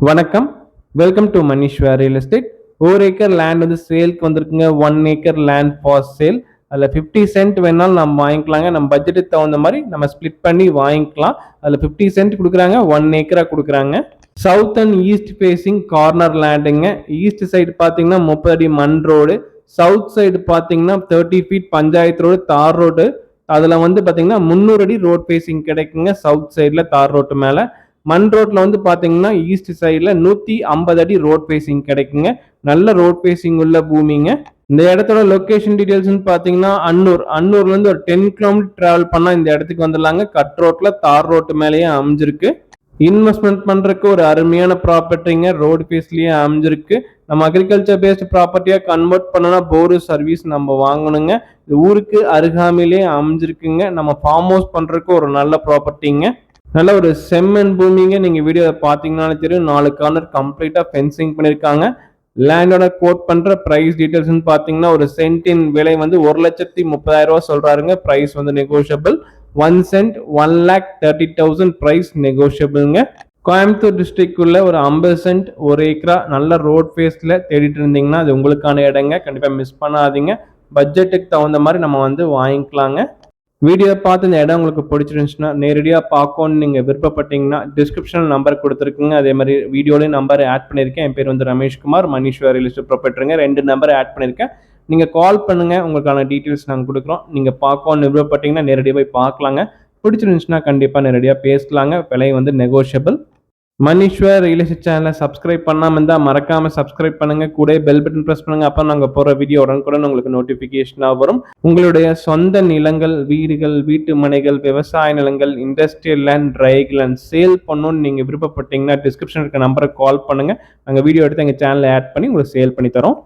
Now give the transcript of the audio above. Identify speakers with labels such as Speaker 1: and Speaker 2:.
Speaker 1: வணக்கம். Welcome to Manishwar real estate. 1 acre land வந்து சேல்க்கு வந்திருக்குங்க. 1 ஏக்கர் லேண்ட் ஃபார் சேல். அதில் 50 சென்ட் வேணாலும் நம்ம வாங்கிக்கலாங்க. நம்ம பட்ஜெட்டுக்கு தகுந்த மாதிரி நம்ம ஸ்ப்ளிட் பண்ணி வாங்கிக்கலாம். அதில் 50 சென்ட் கொடுக்குறாங்க, 1 ஏக்கரா கொடுக்குறாங்க. South and east facing corner லேண்டுங்க. ஈஸ்ட் சைடு பார்த்தீங்கன்னா 30 அடி மண் ரோடு, சவுத் சைடு பார்த்தீங்கன்னா 30 ஃபீட் பஞ்சாயத்து ரோடு, தார் ரோடு. அதில் வந்து பார்த்தீங்கன்னா 300 அடி ரோட் ஃபேஸிங் கிடைக்குங்க. சவுத் சைடில் தார் ரோட்டு மேலே. மண் ரோட்ல வந்து பாத்தீங்கன்னா ஈஸ்ட் சைட்ல 150 அடி ரோட் ஃபேசிங் கிடைக்குங்க. நல்ல ரோட் ஃபேசிங் உள்ள பூமிங்க. இந்த இடத்தோட லொகேஷன் டீடைல்ஸ் பாத்தீங்கன்னா அன்னூர்ல இருந்து ஒரு 10 கிலோமீட்டர் டிராவல் பண்ணா இந்த இடத்துக்கு வந்துடலாங்க. கட் ரோட்ல தார் ரோட்டு மேலேயே அமைஞ்சிருக்கு. இன்வெஸ்ட்மெண்ட் பண்றதுக்கு ஒரு அருமையான ப்ராப்பர்ட்டிங்க. ரோடு ஃபேஸ்லயே அமைஞ்சிருக்கு. நம்ம அக்ரிகல்ச்சர் பேஸ்ட் ப்ராப்பர்ட்டியா கன்வெர்ட் பண்ணனா போர் சர்வீஸ் நம்ம வாங்கணுங்க. இது ஊருக்கு அருகாமையிலே அமைஞ்சிருக்குங்க. நம்ம ஃபார்ம் ஹவுஸ் பண்றதுக்கு ஒரு நல்ல ப்ராப்பர்ட்டிங்க. நல்ல ஒரு செம்மண் பூமிங்க. நீங்க வீடியோ பார்த்தீங்கன்னாலே தெரியும். 4 கார்னர் கம்ப்ளீட்டா ஃபென்சிங் பண்ணிருக்காங்க. லேண்டோட கோட் பண்ற பிரைஸ் டீடைல்ஸ் பாத்தீங்கன்னா ஒரு சென்டின் விலை வந்து 1,30,000 ரூபாய் சொல்றாருங்க. பிரைஸ் வந்து நெகோஷியபிள். 1 சென்ட் 1,30,000 பிரைஸ் நெகோஷியபிள்ங்க. கோயம்புத்தூர் டிஸ்ட்ரிக்ட் உள்ள ஒரு 50 சென்ட் 1 ஏக்கரா நல்ல ரோட் ஃபேஸ்ல தேடிட்டு இருந்தீங்கன்னா அது உங்களுக்கான இடங்க. கண்டிப்பா மிஸ் பண்ணாதீங்க. பட்ஜெட்டுக்கு தகுந்த மாதிரி நம்ம வந்து வாங்கிக்கலாங்க. வீடியோ பார்த்து இந்த இடம் உங்களுக்கு பிடிச்சிருந்துச்சுன்னா நேரடியாக பார்க்கணும்னு நீங்கள் விருப்பப்பட்டீங்கன்னா டிஸ்கிரிப்ஷனில் நம்பர் கொடுத்துருக்குங்க. அதே மாதிரி வீடியோலையும் நம்பர் ஆட் பண்ணியிருக்கேன். என் பேர் வந்து ரமேஷ்குமார், மணிஷ்வர் ரியல் எஸ்டேட் ப்ரொப்ரைட்டருங்க. 2 நம்பர் ஆட் பண்ணியிருக்கேன். நீங்கள் கால் பண்ணுங்கள், உங்களுக்கான டீட்டெயில்ஸ் நாங்கள் கொடுக்குறோம். நீங்கள் பார்க்கணும்னு விருப்பப்பட்டீங்கன்னா நேரடியாக போய் பார்க்கலாங்க. பிடிச்சிருந்துச்சுன்னா கண்டிப்பாக நேரடியாக பேசலாங்க. விலை வந்து நெகோஷியபிள். மணிஷ்வர் ரியல் எஸ்டேட் சேனலை சப்ஸ்கிரைப் பண்ணாமல் இருந்தால் மறக்காமல் சப்ஸ்கிரைப் பண்ணுங்கள். கூட பெல் பட்டன் ப்ரெஸ் பண்ணுங்கள். அப்போ நாங்கள் போகிற வீடியோ உடனுக்குடன் உங்களுக்கு நோட்டிஃபிகேஷனாக வரும். உங்களுடைய சொந்த நிலங்கள், வீடுகள், வீட்டு மனைகள், விவசாய நிலங்கள், industrial land, try land sale பண்ணணும்னு நீங்கள் விருப்பப்பட்டீங்கன்னா டிஸ்கிரிப்ஷன் இருக்க நம்பரை கால் பண்ணுங்கள். நாங்கள் வீடியோ எடுத்து எங்கள் சேனலில் ஆட் பண்ணி உங்களுக்கு சேல் பண்ணி தரோம்.